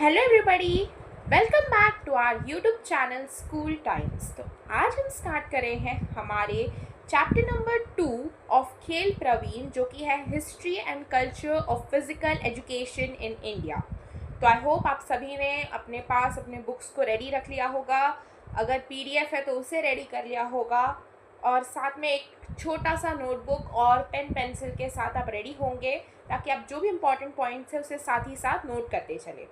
Hello everybody, welcome back to our YouTube channel school times. तो आज हम start करें हैं हमारे चैप्टर नंबर 2 ऑफ खेल प्रवीण, जो कि है history and culture of physical education in India. तो आई होप आप सभी ने अपने पास अपने बुक्स को रेडी रख लिया होगा। अगर पीडीएफ है तो उसे रेडी कर लिया होगा, और साथ में एक छोटा सा नोटबुक और पेन पेंसिल के साथ आप रेडी होंगे, ताकि आप जो भी इम्पॉर्टेंट पॉइंट्स है उसे साथ ही साथ नोट करते चले।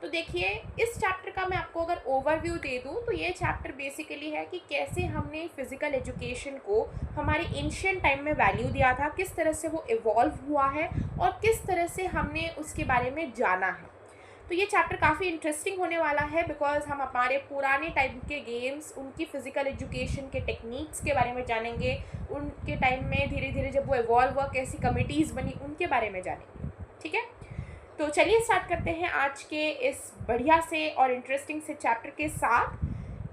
तो देखिए, इस चैप्टर का मैं आपको अगर ओवरव्यू दे दूं तो ये चैप्टर बेसिकली है कि कैसे हमने फिज़िकल एजुकेशन को हमारे एंशिएंट टाइम में वैल्यू दिया था, किस तरह से वो इवॉल्व हुआ है और किस तरह से हमने उसके बारे में जाना है। तो ये चैप्टर काफ़ी इंटरेस्टिंग होने वाला है, बिकॉज हम हमारे पुराने टाइम के गेम्स, उनकी फ़िज़िकल एजुकेशन के टेक्निक्स के बारे में जानेंगे। उनके टाइम में धीरे धीरे जब वो इवॉल्व हुआ, कैसी कमिटीज़ बनी, उनके बारे में जानेंगे। ठीक है, तो चलिए स्टार्ट करते हैं आज के इस बढ़िया से और इंटरेस्टिंग से चैप्टर के साथ।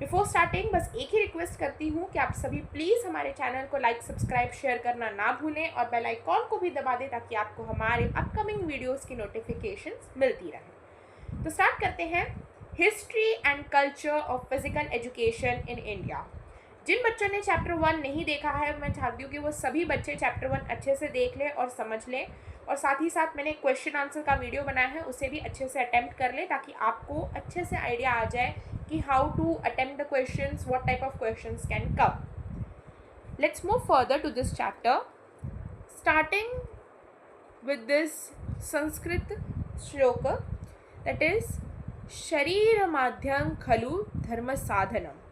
बिफोर स्टार्टिंग बस एक ही रिक्वेस्ट करती हूँ कि आप सभी प्लीज़ हमारे चैनल को लाइक, सब्सक्राइब, शेयर करना ना भूलें, और बेल आइकॉन को भी दबा दें ताकि आपको हमारे अपकमिंग वीडियोस की नोटिफिकेशंस मिलती रहे। तो स्टार्ट करते हैं, history and culture of physical education in India. जिन बच्चों ने चैप्टर 1 नहीं देखा है, मैं चाहती हूँ कि वो सभी बच्चे चैप्टर 1 अच्छे से देख लें और समझ लें, और साथ ही साथ मैंने क्वेश्चन आंसर का वीडियो बनाया है, उसे भी अच्छे से अटेम्प्ट कर लें, ताकि आपको अच्छे से आइडिया आ जाए कि how to attempt the questions, what type of questions can come. Let's move further to this chapter, starting with this Sanskrit shloka, that is शरीर माध्यम खलु धर्म साधनम।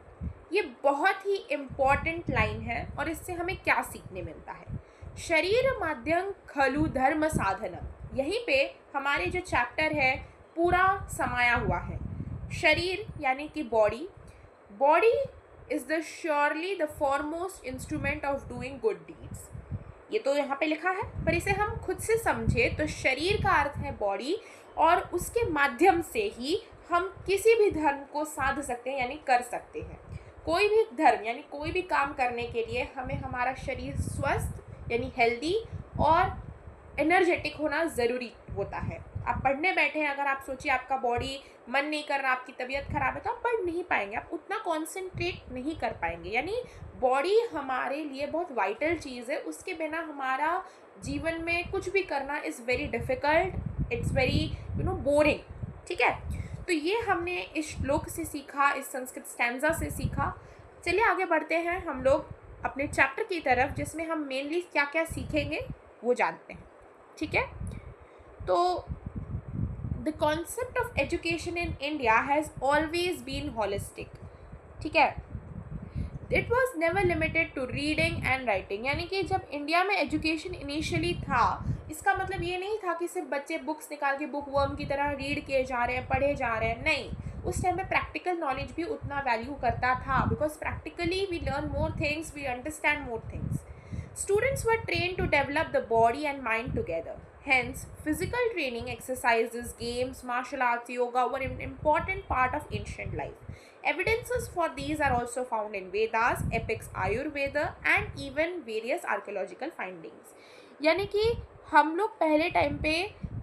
ये बहुत ही इम्पॉर्टेंट लाइन है, और इससे हमें क्या सीखने मिलता है। शरीर माध्यम खलु धर्म साधनम, यहीं पे हमारे जो चैप्टर है पूरा समाया हुआ है। शरीर यानी कि body, body is the surely the foremost instrument of doing good deeds. ये तो यहाँ पे लिखा है, पर इसे हम खुद से समझे तो शरीर का अर्थ है बॉडी, और उसके माध्यम से ही हम किसी भी धर्म को साध सकते हैं, यानी कर सकते हैं। कोई भी धर्म यानी कोई भी काम करने के लिए हमें हमारा शरीर स्वस्थ यानी हेल्दी और एनर्जेटिक होना ज़रूरी होता है। आप पढ़ने बैठे हैं, अगर आप सोचिए आपका बॉडी मन नहीं कर रहा, आपकी तबीयत ख़राब है, तो आप पढ़ नहीं पाएंगे, आप उतना कॉन्सेंट्रेट नहीं कर पाएंगे। यानी बॉडी हमारे लिए बहुत वाइटल चीज़ है, उसके बिना हमारा जीवन में कुछ भी करना is very difficult, it's very boring. ठीक है, तो ये हमने इस श्लोक से सीखा, इस संस्कृत स्टैंजा से सीखा। चलिए आगे बढ़ते हैं हम लोग अपने चैप्टर की तरफ, जिसमें हम मेनली क्या क्या सीखेंगे वो जानते हैं। ठीक है, तो the concept of education in India has always been holistic. ठीक है, it was never limited to reading and writing. यानी कि जब इंडिया में एजुकेशन इनिशियली था, इसका मतलब ये नहीं था कि सिर्फ बच्चे बुक्स निकाल के बुक वर्म की तरह रीड किए जा रहे हैं, पढ़े जा रहे हैं। नहीं, उस टाइम में प्रैक्टिकल नॉलेज भी उतना वैल्यू करता था, because practically we learn more things, we understand more things. Students were trained to develop the body and mind together. Hence, physical training, exercises, games, martial arts, yoga were an important part of ancient life. Evidences for these are also found in Vedas, epics, Ayurveda, and even various archaeological findings. यानी कि हम लोग पहले time पे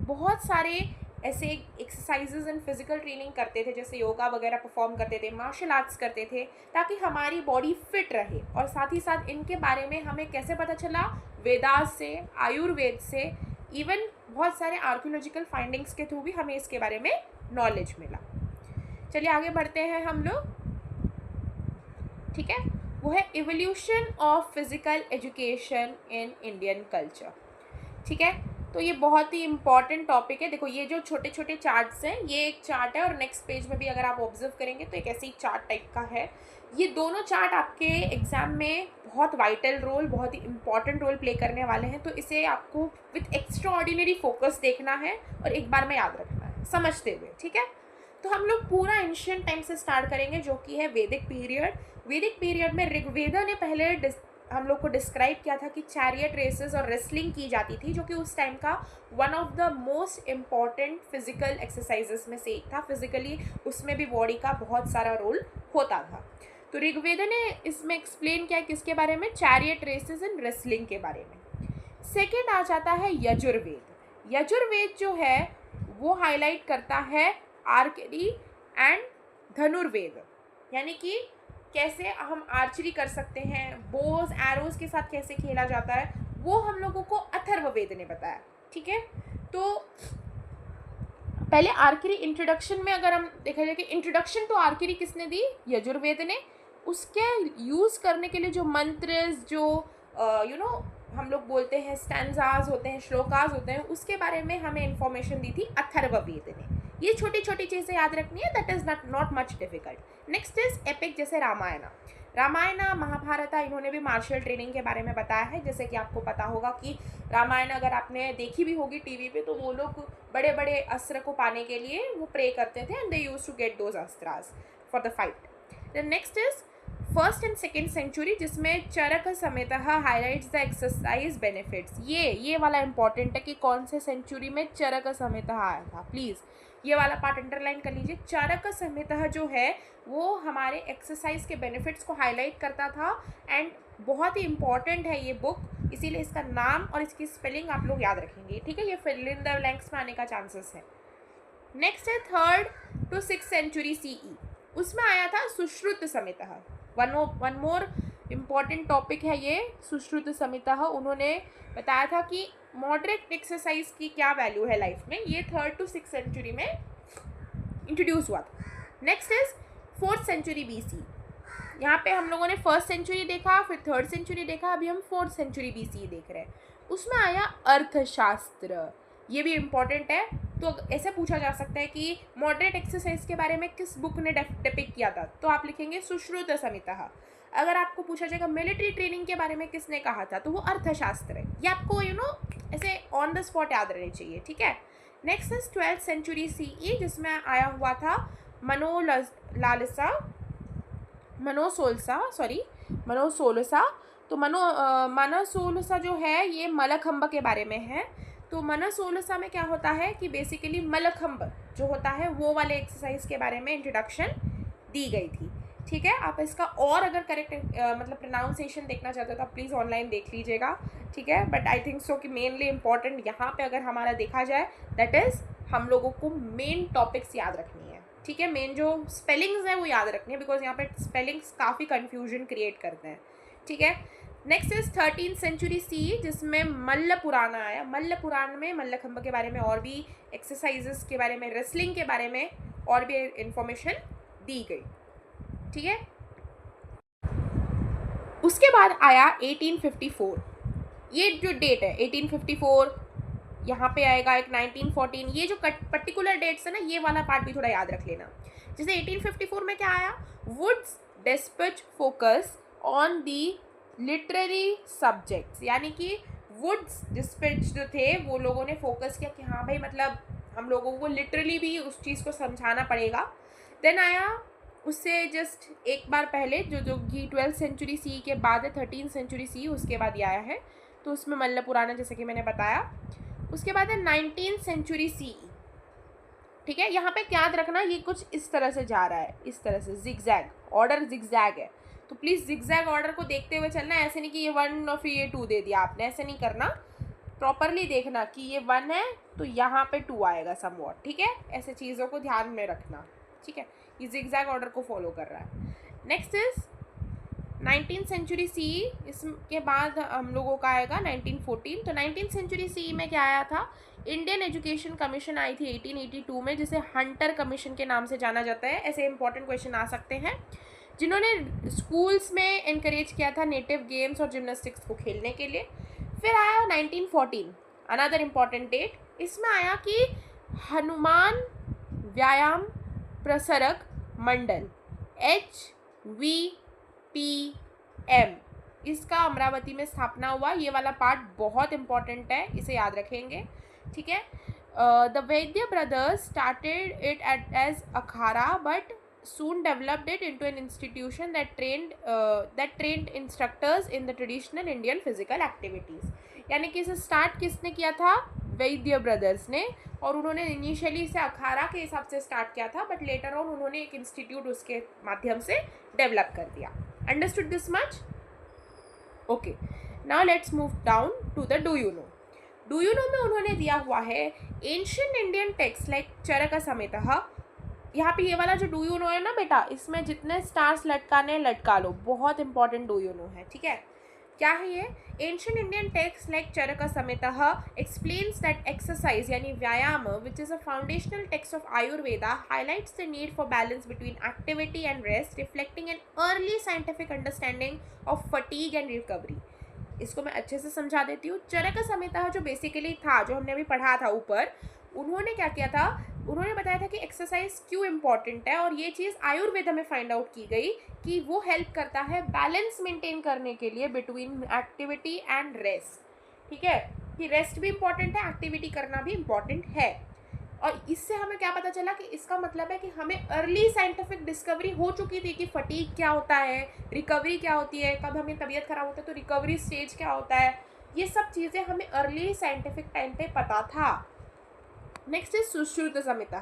बहुत सारे ऐसे exercises and physical training करते थे, जैसे योगा वगैरह परफॉर्म करते थे, मार्शल आर्ट्स करते थे, ताकि हमारी बॉडी फिट रहे। और साथ ही साथ इनके बारे में हमें कैसे पता चला? वेदास से, आयुर्वेद से, इवन बहुत सारे आर्कियोलॉजिकल फाइंडिंग्स के थ्रू भी हमें इसके बारे में नॉलेज मिला। चलिए आगे बढ़ते हैं हम लोग। ठीक है, वो है evolution of physical education in Indian culture. ठीक है, तो ये बहुत ही इंपॉर्टेंट टॉपिक है। देखो, ये जो छोटे छोटे चार्ट्स हैं, ये एक चार्ट है, और नेक्स्ट पेज में भी अगर आप ऑब्जर्व करेंगे तो एक ऐसे ही चार्ट टाइप का है। ये दोनों चार्ट आपके एग्ज़ाम में बहुत वाइटल रोल, बहुत ही इंपॉर्टेंट रोल प्ले करने वाले हैं। तो इसे आपको विथ एक्स्ट्रा ऑर्डिनरी फोकस देखना है और एक बार में याद रखना है, समझते हुए। ठीक है, तो हम लोग पूरा एंशिएंट टाइम से स्टार्ट करेंगे, जो कि है वैदिक पीरियड। वैदिक पीरियड में ऋग्वेदा ने पहले हम लोग को डिस्क्राइब किया था कि चैरियट रेसेस और रेसलिंग की जाती थी, जो कि उस टाइम का one of the most important physical exercises में से एक था। फिजिकली उसमें भी बॉडी का बहुत सारा रोल होता था। तो ऋग्वेद ने इसमें एक्सप्लेन किया किसके बारे में? चैरियट रेसेस एंड रेसलिंग के बारे में। सेकेंड आ जाता है यजुर्वेद। यजुर्वेद जो है वो हाईलाइट करता है आर्चरी एंड धनुर्वेद, यानी कि कैसे हम आर्चरी कर सकते हैं, बोज एरोज के साथ कैसे खेला जाता है, वो हम लोगों को अथर्ववेद ने बताया। ठीक है, तो पहले आर्चरी इंट्रोडक्शन में अगर हम देखा जाए कि इंट्रोडक्शन टू आर्चरी किसने दी, यजुर्वेद ने। उसके यूज़ करने के लिए जो मंत्र, जो हम लोग बोलते हैं स्टैंजाज होते हैं, श्लोकाज होते हैं, उसके बारे में हमें इंफॉर्मेशन दी थी अथर्ववेद ने। ये छोटी छोटी चीज़ें याद रखनी है, that is not much difficult. Next is epic, जैसे रामायण, महाभारत, इन्होंने भी मार्शल ट्रेनिंग के बारे में बताया है। जैसे कि आपको पता होगा कि रामायण अगर आपने देखी भी होगी टीवी पे, तो वो लोग बड़े बड़े अस्त्र को पाने के लिए वो प्रे करते थे, and they use to get those अस्त्रास for the fight. Then next is first and second century, जिसमें चरक समेत हाईलाइट्स द एक्सरसाइज बेनिफिट्स। ये वाला इंपॉर्टेंट है कि कौन से सेंचुरी में चरक समेत आया था, प्लीज़ ये वाला पार्ट अंडरलाइन कर लीजिए। चरक संहिता जो है वो हमारे एक्सरसाइज के बेनिफिट्स को हाईलाइट करता था, एंड बहुत ही इंपॉर्टेंट है ये बुक, इसीलिए इसका नाम और इसकी स्पेलिंग आप लोग याद रखेंगे। ठीक है, ये फिल इन द ब्लैंक्स में आने का चांसेस है। नेक्स्ट है 3rd to 6th century CE, उसमें आया था सुश्रुत संहिता। वन मोर इम्पॉर्टेंट टॉपिक है ये सुश्रुत संहिता। उन्होंने बताया था कि मॉडरेट एक्सरसाइज की क्या वैल्यू है लाइफ में, ये 3rd to 6th सेंचुरी में इंट्रोड्यूस हुआ था। Next is 4th century BC, यहाँ पे हम लोगों ने 1st सेंचुरी देखा, फिर 3rd सेंचुरी देखा, अभी हम 4th सेंचुरी BC देख रहे हैं। उसमें आया अर्थशास्त्र, ये भी इम्पॉर्टेंट है। तो ऐसे पूछा जा सकता है कि मॉडरेट एक्सरसाइज के बारे में किस बुक ने डिपिक्ट किया था, तो आप लिखेंगे सुश्रुत संहिता। अगर आपको पूछा जाएगा मिलिट्री ट्रेनिंग के बारे में किसने कहा था, तो वो अर्थशास्त्र है। ये आपको ऐसे ऑन द स्पॉट याद रहनी चाहिए। ठीक है, next is 12th century CE, जिसमें आया हुआ था मनोसोलसा। तो मनोसोलसा जो है ये मलखंब के बारे में है। तो मनोसोलसा में क्या होता है कि बेसिकली मलखंब जो होता है वो वाले एक्सरसाइज के बारे में इंट्रोडक्शन दी गई थी। ठीक है, आप इसका और अगर करेक्ट मतलब प्रोनाउंसिएशन देखना चाहते हो तो आप प्लीज़ ऑनलाइन देख लीजिएगा। ठीक है, बट आई थिंक सो कि मेनली इंपॉर्टेंट यहाँ पे अगर हमारा देखा जाए, दैट इज़ हम लोगों को मेन टॉपिक्स याद रखनी है। ठीक है, मेन जो स्पेलिंग्स हैं वो याद रखनी है, बिकॉज यहाँ पे स्पेलिंग्स काफ़ी कन्फ्यूजन क्रिएट करते हैं। ठीक है, next is 13th century CE, जिसमें मल्ल पुराण आया। मल्ल पुराण में मल्लखंब के बारे में और भी एक्सरसाइजेस के बारे में, रेसलिंग के बारे में और भी इंफॉर्मेशन दी गई। ठीक है, उसके बाद आया 1854। ये जो डेट है 1854, यहाँ पे आएगा एक 1914, ये जो पर्टिकुलर डेट्स है ना, ये वाला पार्ट भी थोड़ा याद रख लेना। जैसे 1854 में क्या आया, Wood's dispatch focus on the literary subjects, यानी कि वुड्स डिस्पैच जो थे वो लोगों ने फोकस किया कि हाँ भाई मतलब हम लोगों को लिटरली भी उस चीज़ को समझाना पड़ेगा। देन आया उससे जस्ट एक बार पहले जो कि 12th सेंचुरी CE के बाद है, 13th सेंचुरी CE उसके बाद ही आया है। तो उसमें मल्ल पुराण जैसे कि मैंने बताया। उसके बाद है 19th सेंचुरी CE। ठीक है, यहाँ पे याद रखना ये कुछ इस तरह से जा रहा है, इस तरह से जिगजैग ऑर्डर, जिगजैग है, तो प्लीज़ जिगजैग ऑर्डर को देखते हुए चलना। ऐसे नहीं कि ये 1 और फिर ये 2 दे दिया आपने, ऐसे नहीं करना। प्रॉपरली देखना कि ये 1 है तो यहाँ पे 2 आएगा समवॉट। ठीक है, ऐसे चीज़ों को ध्यान में रखना। ठीक है, ये जिगजैग ऑर्डर को फॉलो कर रहा है। Next is 19th century CE, इसके बाद हम लोगों का आएगा 1914। तो 19th सेंचुरी CE में क्या आया था, इंडियन एजुकेशन कमीशन आई थी 1882 में, जिसे हंटर कमीशन के नाम से जाना जाता है। ऐसे इंपॉर्टेंट क्वेश्चन आ सकते हैं, जिन्होंने स्कूल्स में इनकरेज किया था नेटिव गेम्स और जिम्नास्टिक्स को खेलने के लिए। फिर आया 1914, अनदर इम्पॉर्टेंट डेट। इसमें आया कि हनुमान व्यायाम प्रसारक मंडल HVPM, इसका अमरावती में स्थापना हुआ। ये वाला पार्ट बहुत इंपॉर्टेंट है, इसे याद रखेंगे। ठीक है, the Vaidya brothers started it as akhara but soon developed it into an institution that trained instructors in the traditional Indian physical activities। यानी कि इसे स्टार्ट किसने किया था, वैद्य ब्रदर्स ने, और उन्होंने इनिशियली इसे अखाड़ा के हिसाब से स्टार्ट किया था, बट लेटर ऑन उन्होंने एक इंस्टीट्यूट उसके माध्यम से डेवलप कर दिया। Understood this much? Okay, now let's move down to the do you know. Do you know में उन्होंने दिया हुआ है ancient Indian text like Charaka Samhita, यहाँ पे ये वाला जो डू यू नो है ना बेटा, इसमें जितने स्टार्स लटकाने लटका लो, बहुत इंपॉर्टेंट डू यू नो है, ठीक है। क्या है ये? Ancient Indian text like Charak Samhita explains that exercise यानी व्यायाम which is a foundational text of Ayurveda highlights the need for balance between activity and rest, reflecting an early scientific understanding of fatigue and recovery. इसको मैं अच्छे से समझा देती हूँ। चरक संहिता जो बेसिकली था, जो हमने अभी पढ़ा था ऊपर, उन्होंने क्या किया था, उन्होंने बताया था कि एक्सरसाइज क्यों इम्पॉर्टेंट है, और ये चीज़ आयुर्वेदा में फाइंड आउट की गई कि वो हेल्प करता है बैलेंस मेंटेन करने के लिए बिटवीन एक्टिविटी एंड रेस्ट, ठीक है, कि रेस्ट भी इम्पॉर्टेंट है, एक्टिविटी करना भी इम्पॉर्टेंट है। और इससे हमें क्या पता चला कि इसका मतलब है कि हमें अर्ली साइंटिफिक डिस्कवरी हो चुकी थी कि फटीग क्या होता है, रिकवरी क्या होती है, कब हमें तबीयत खराब होता है तो रिकवरी स्टेज क्या होता है, ये सब चीज़ें हमें अर्ली साइंटिफिक टाइम पे पता था। Next is Sushruta Samhita.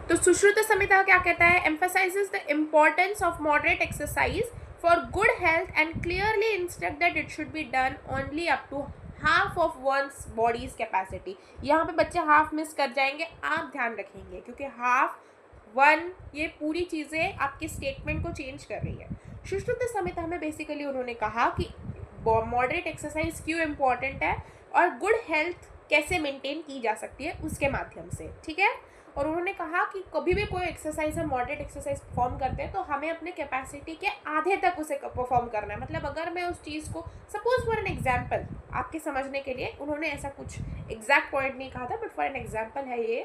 तो सुश्रुत संहिता क्या कहता है? Emphasizes the importance of moderate exercise for good health and clearly instruct that it should be done only up to half of one's body's capacity. यहाँ पे बच्चे हाफ मिस कर जाएंगे, आप ध्यान रखेंगे, क्योंकि हाफ वन ये पूरी चीज़ें आपके स्टेटमेंट को चेंज कर रही है। सुश्रुत संहिता में बेसिकली उन्होंने कहा कि मॉडरेट एक्सरसाइज क्यों इम्पॉर्टेंट है और गुड हेल्थ कैसे मेंटेन की जा सकती है उसके माध्यम से, ठीक है। और उन्होंने कहा कि कभी भी कोई एक्सरसाइज हम मॉडरेट एक्सरसाइज परफॉर्म करते हैं तो हमें अपने कैपेसिटी के आधे तक उसे परफॉर्म करना है। मतलब अगर मैं उस चीज़ को, सपोज फॉर एन एग्जाम्पल, आपके समझने के लिए उन्होंने ऐसा कुछ एग्जैक्ट पॉइंट नहीं कहा था, बट फॉर एन एग्जाम्पल है ये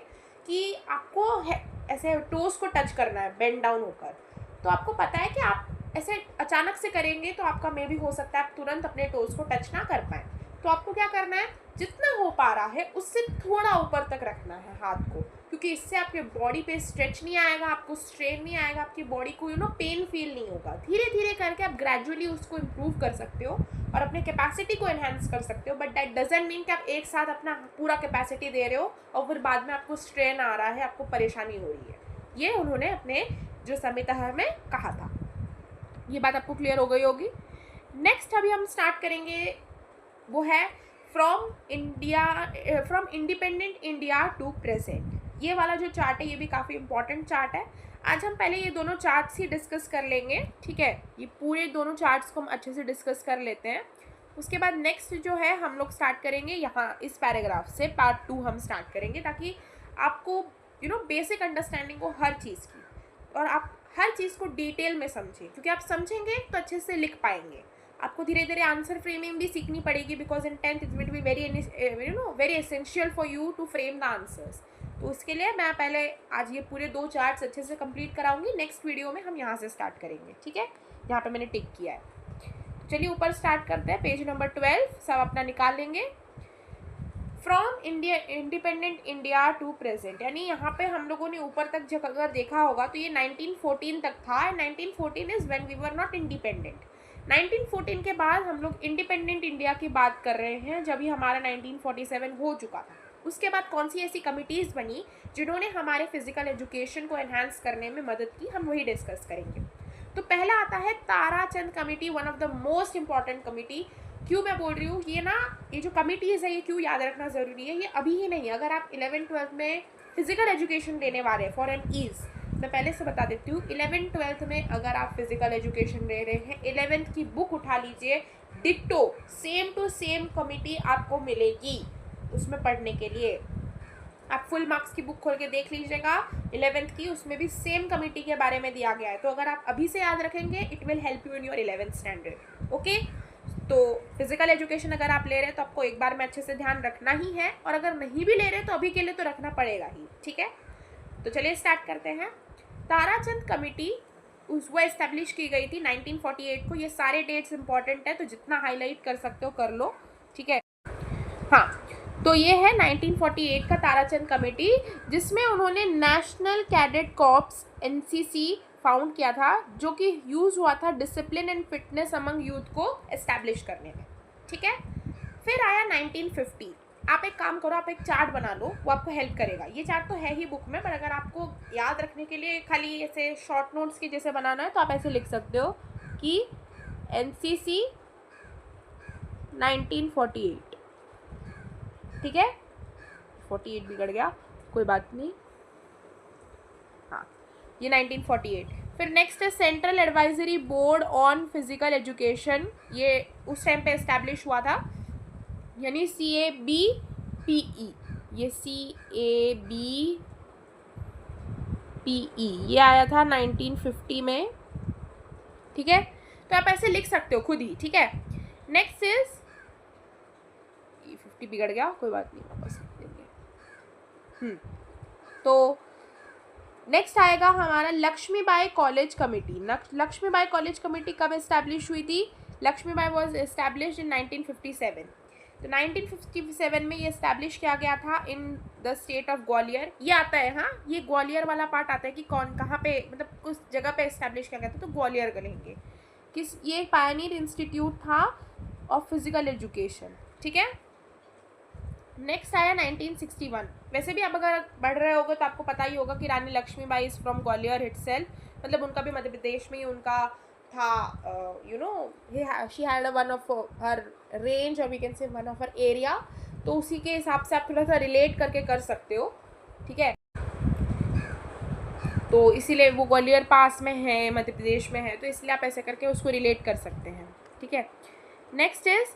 कि आपको ऐसे टोस को टच करना है बेंड डाउन होकर, तो आपको पता है कि आप ऐसे अचानक से करेंगे तो आपका मे भी हो सकता है आप तुरंत अपने टोस को टच ना कर पाएँ। तो आपको क्या करना है, जितना हो पा रहा है उससे थोड़ा ऊपर तक रखना है हाथ को, क्योंकि इससे आपके बॉडी पे स्ट्रेच नहीं आएगा, आपको स्ट्रेन नहीं आएगा, आपकी बॉडी को पेन फील नहीं होगा। धीरे धीरे करके आप ग्रेजुअली उसको इम्प्रूव कर सकते हो और अपने कैपेसिटी को एनहांस कर सकते हो, बट दैट डजंट मीन कि आप एक साथ अपना पूरा कैपेसिटी दे रहे हो और फिर बाद में आपको स्ट्रेन आ रहा है, आपको परेशानी हो रही है। ये उन्होंने अपने जो संहिता में कहा था। ये बात आपको क्लियर हो गई होगी। नेक्स्ट अभी हम स्टार्ट करेंगे, वो है from independent India to present. ये वाला जो चार्ट है ये भी काफ़ी इंपॉर्टेंट चार्ट है। आज हम पहले ये दोनों चार्ट्स ही डिस्कस कर लेंगे, ठीक है। ये पूरे दोनों चार्ट्स को हम अच्छे से डिस्कस कर लेते हैं। उसके बाद नेक्स्ट जो है हम लोग स्टार्ट करेंगे यहाँ इस पैराग्राफ से, पार्ट 2 हम स्टार्ट करेंगे, ताकि आपको बेसिक अंडरस्टैंडिंग हो हर चीज़ की और आप हर चीज़ को डिटेल में समझें, क्योंकि आप समझेंगे तो अच्छे से लिख पाएंगे। आपको धीरे धीरे आंसर फ्रेमिंग भी सीखनी पड़ेगी, because in 10th it will be very essential for you to frame the answers. तो उसके लिए मैं पहले आज ये पूरे 2 चार्ट्स अच्छे से कंप्लीट कराऊंगी। नेक्स्ट वीडियो में हम यहाँ से स्टार्ट करेंगे, ठीक है। यहाँ पे मैंने टिक किया है। तो चलिए ऊपर स्टार्ट करते हैं, पेज नंबर 12 सब अपना निकाल लेंगे। From India independent India to present, यानी यहाँ पे हम लोगों ने ऊपर तक जब अगर देखा होगा तो ये 1914 तक था। 1914 is when we were not independent. 1914 के बाद हम लोग इंडिपेंडेंट इंडिया की बात कर रहे हैं, जब ही हमारा 1947 हो चुका था। उसके बाद कौन सी ऐसी कमिटीज़ बनी जिन्होंने हमारे फिजिकल एजुकेशन को एनहांस करने में मदद की, हम वही डिस्कस करेंगे। तो पहला आता है Tarachand committee, one of the most important committee. क्यों मैं बोल रही हूँ ये जो कमिटीज़ है ये क्यों याद रखना ज़रूरी है, ये अभी ही नहीं, अगर आप 11th-12th में फिजिकल एजुकेशन लेने वाले हैं फॉर एन ईज़, मैं पहले से बता देती हूँ। 11th-12th में अगर आप फिजिकल एजुकेशन ले रहे हैं, 11th की बुक उठा लीजिए, ditto same to same committee आपको मिलेगी उसमें पढ़ने के लिए। आप फुल मार्क्स की बुक खोल के देख लीजिएगा 11th की, उसमें भी सेम कमिटी के बारे में दिया गया है। तो अगर आप अभी से याद रखेंगे it will help you in your 11th standard, okay. तो फिजिकल एजुकेशन अगर आप ले रहे हैं तो आपको एक बार में अच्छे से ध्यान रखना ही है, और अगर नहीं भी ले रहे तो अभी के लिए तो रखना पड़ेगा ही, ठीक है। तो चलिए स्टार्ट करते हैं। ताराचंद कमेटी वो एस्टेब्लिश की गई थी 1948 को। ये सारे डेट्स इंपॉर्टेंट है, तो जितना हाईलाइट कर सकते हो कर लो, ठीक है। हाँ, तो ये है 1948 का ताराचंद कमेटी, जिसमें उन्होंने national cadet corps NCC found किया था, जो कि यूज़ हुआ था discipline and fitness among youth को एस्टैब्लिश करने में, ठीक है। फिर आया 1950। आप एक काम करो, आप एक चार्ट बना लो, वो आपको हेल्प करेगा। ये चार्ट तो है ही बुक में, पर अगर आपको याद रखने के लिए खाली ऐसे शॉर्ट नोट्स के जैसे बनाना है तो आप ऐसे लिख सकते हो कि NCC 1948, ठीक है। 48 बिगड़ गया, कोई बात नहीं। ये 1948। फिर नेक्स्ट है central advisory board on physical education, ये उस टाइम पे इस्टेब्लिश हुआ था, यानी CABPE, ये CABPE ये आया था 1950 में, ठीक है। तो आप ऐसे लिख सकते हो खुद ही, ठीक है। नेक्स्ट इज 50 बिगड़ गया, कोई बात नहीं, वापस लिख देंगे। तो नेक्स्ट आएगा हमारा Lakshmibai college committee. Lakshmibai college committee कब इस्टेब्लिश हुई थी? Lakshmibai was establish in 1957। तो 1957 में ये इस्टेब्लिश किया गया था in the state of Gwalior. ये आता है, हाँ, ये ग्वालियर वाला पार्ट आता है कि कौन कहाँ पे, मतलब कुछ जगह पे इस्टेब्लिश किया गया था, तो ग्वालियर का लेंगे। किस, ये पायनियर इंस्टीट्यूट था ऑफ फिजिकल एजुकेशन, ठीक है। नेक्स्ट आया 1961। वैसे भी आप अगर बढ़ रहे होगे तो आपको पता ही होगा कि Rani Lakshmibai is from Gwalior itself, मतलब उनका भी मध्य प्रदेश में ही उनका था, you know she had one of her range, और we can say one of her area, तो उसी के हिसाब से आप थोड़ा सा रिलेट करके कर सकते हो, ठीक है। तो इसीलिए वो ग्वालियर पास में है, मध्य प्रदेश में है, तो इसलिए आप ऐसे करके उसको रिलेट कर सकते हैं, ठीक है। Next is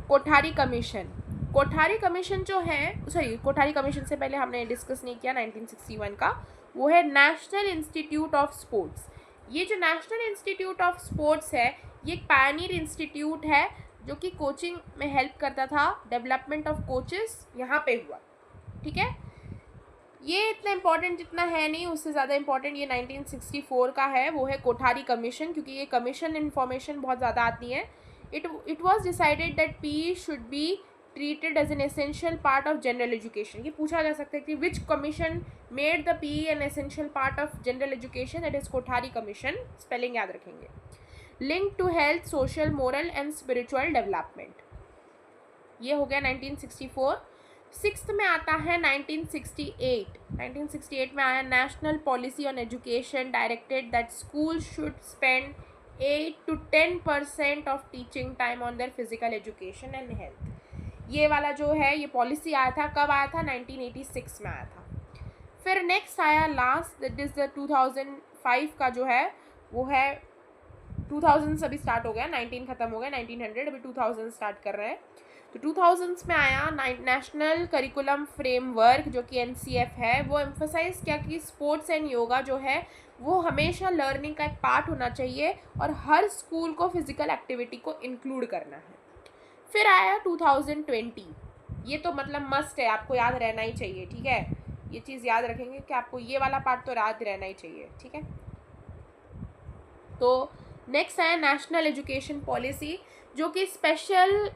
Kothari commission. Kothari commission जो है, सॉरी, कोठारी कमीशन से पहले हमने डिस्कस नहीं किया 1961 का, वो है नेशनल इंस्टीट्यूट ऑफ स्पोर्ट्स। ये जो नेशनल इंस्टीट्यूट ऑफ स्पोर्ट्स है, ये एक पायनियर इंस्टीट्यूट है जो कि कोचिंग में हेल्प करता था, डेवलपमेंट ऑफ कोचेस यहाँ पे हुआ, ठीक है। ये इतना इम्पॉर्टेंट जितना है नहीं, उससे ज़्यादा इम्पॉर्टेंट ये 1964 का है, वो है कोठारी कमीशन, क्योंकि ये कमीशन इन्फॉर्मेशन बहुत ज़्यादा आती है। It was decided that PE should be treated as an essential part of general education. ये पूछा जा सकता है कि which commission made the PE an essential part of general education, that is Kothari commission, spelling याद रखेंगे। Link to health, social, moral and spiritual development, ये हो गया 1964। सिक्स्थ में आता है 1968। 1968 में आया national policy on education directed that school should spend 8 to 10% of teaching time on their physical education and health. ये वाला जो है, ये पॉलिसी आया था, कब आया था? 1986 में आया था। फिर नेक्स्ट आया लास्ट, दैट इज द 2005 का जो है, वो है 2000 अभी स्टार्ट हो गया, 19 खत्म हो गया, 1900 अभी 2000 स्टार्ट कर रहे हैं। तो 2000s में आया नेशनल करिकुलम फ्रेमवर्क, जो कि NCF है। वो एम्फोसाइज किया कि स्पोर्ट्स एंड योगा जो है वो हमेशा लर्निंग का एक पार्ट होना चाहिए और हर स्कूल को फिजिकल एक्टिविटी को इंक्लूड करना है। फिर आया 2020, ये तो मतलब मस्ट है, आपको याद रहना ही चाहिए, ठीक है। ये चीज़ याद रखेंगे कि आपको ये वाला पार्ट तो याद रहना ही चाहिए, ठीक है। तो नेक्स्ट आया नेशनल एजुकेशन पॉलिसी, जो कि स्पेशल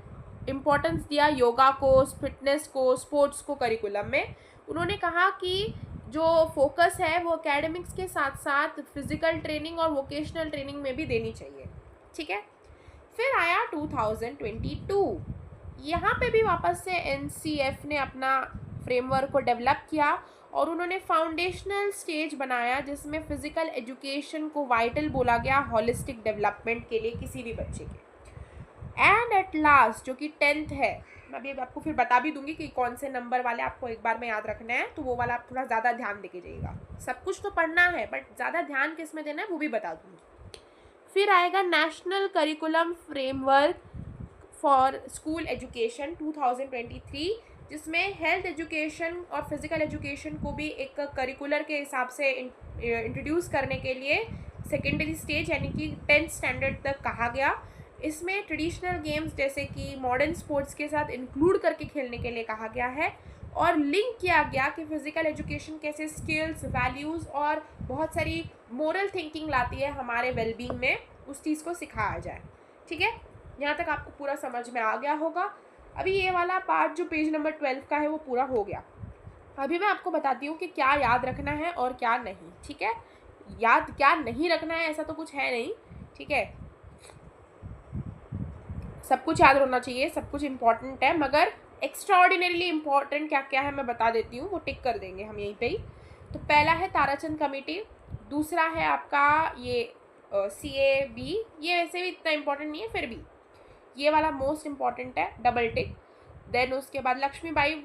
इम्पोर्टेंस दिया योगा को, फिटनेस को, स्पोर्ट्स को करिकुलम में। उन्होंने कहा कि जो फोकस है वो एकेडमिक्स के साथ साथ फिजिकल ट्रेनिंग और वोकेशनल ट्रेनिंग में भी देनी चाहिए, ठीक है। फिर आया 2022, यहाँ पे भी वापस से NCF ने अपना फ्रेमवर्क को डेवलप किया और उन्होंने फाउंडेशनल स्टेज बनाया जिसमें फिजिकल एजुकेशन को वाइटल बोला गया हॉलिस्टिक डेवलपमेंट के लिए किसी भी बच्चे के। एंड एट लास्ट जो कि 10th है, मैं अभी आपको फिर बता भी दूंगी कि कौन से नंबर वाले आपको एक बार में याद रखना है, तो वो वाला आप थोड़ा ज़्यादा ध्यान देके जाइएगा। सब कुछ तो पढ़ना है बट ज़्यादा ध्यान किस में देना है वो भी बता दूंगी। फिर आएगा national curriculum framework for school education 2023, जिसमें हेल्थ एजुकेशन और फिजिकल एजुकेशन को भी एक करिकुलर के हिसाब से इंट्रोड्यूस करने के लिए सेकेंडरी स्टेज यानी कि 10th स्टैंडर्ड तक कहा गया। इसमें ट्रेडिशनल गेम्स जैसे कि मॉडर्न स्पोर्ट्स के साथ इंक्लूड करके खेलने के लिए कहा गया है और लिंक किया गया कि फिजिकल एजुकेशन कैसे स्किल्स, वैल्यूज़ और बहुत सारी मोरल थिंकिंग लाती है हमारे वेलबींग में, उस चीज़ को सिखाया जाए, ठीक है। यहाँ तक आपको पूरा समझ में आ गया होगा। अभी ये वाला पार्ट जो पेज नंबर 12 का है वो पूरा हो गया। अभी मैं आपको बताती हूँ कि क्या याद रखना है और क्या नहीं, ठीक है। याद क्या नहीं रखना है ऐसा तो कुछ है नहीं, ठीक है। सब कुछ याद होना चाहिए, सब कुछ इम्पॉर्टेंट है, मगर एक्स्ट्राऑर्डिनरीली इम्पॉर्टेंट क्या क्या है मैं बता देती हूँ, वो टिक कर देंगे हम यहीं पे ही। तो पहला है ताराचंद कमेटी, दूसरा है आपका ये CAB, ये वैसे भी इतना इम्पॉर्टेंट नहीं है फिर भी ये वाला मोस्ट इम्पॉर्टेंट है, डबल टिक। देन उसके बाद Lakshmibai,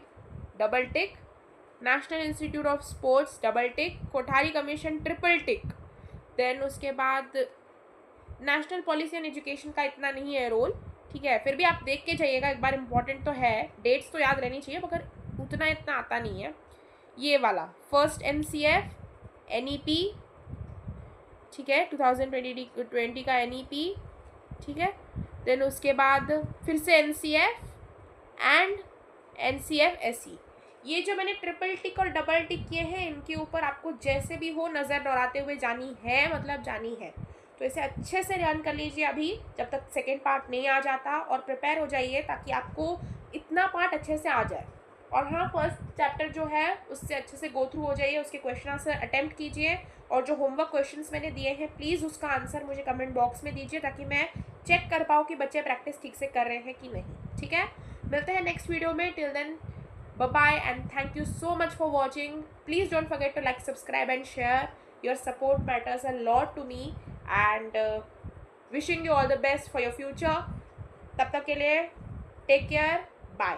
double tick. National institute of sports double tick, Kothari commission triple tick. Then उसके बाद नेशनल पॉलिसी एंड एजुकेशन का इतना नहीं है रोल, ठीक है, फिर भी आप देख के जाइएगा एक बार, इंपॉर्टेंट तो है, डेट्स तो याद रहनी चाहिए मगर उतना इतना आता नहीं है। ये वाला फर्स्ट NCF NEP, ठीक है, 2020 का NEP, ठीक है। देन उसके बाद फिर से NCF एंड NCF SE। ये जो मैंने ट्रिपल टिक और डबल टिक किए हैं, इनके ऊपर आपको जैसे भी हो नज़र दौड़ाते हुए जानी है, मतलब जानी है। तो इसे अच्छे से लर्न कर लीजिए अभी जब तक सेकेंड पार्ट नहीं आ जाता, और प्रिपेयर हो जाइए ताकि आपको इतना पार्ट अच्छे से आ जाए। और हाँ, फर्स्ट चैप्टर जो है उससे अच्छे से गो थ्रू हो जाइए, उसके क्वेश्चन आंसर अटेम्प्ट कीजिए, और जो होमवर्क क्वेश्चंस मैंने दिए हैं प्लीज़ उसका आंसर मुझे कमेंट बॉक्स में दीजिए ताकि मैं चेक कर पाऊँ कि बच्चे प्रैक्टिस ठीक से कर रहे हैं कि नहीं, ठीक है। मिलते हैं नेक्स्ट वीडियो में, till then bye bye and thank you so much for watching. Please don't forget to like, subscribe and share. Your support matters a lot to me, and wishing you all the best for your future. तब तक के लिए take care, bye.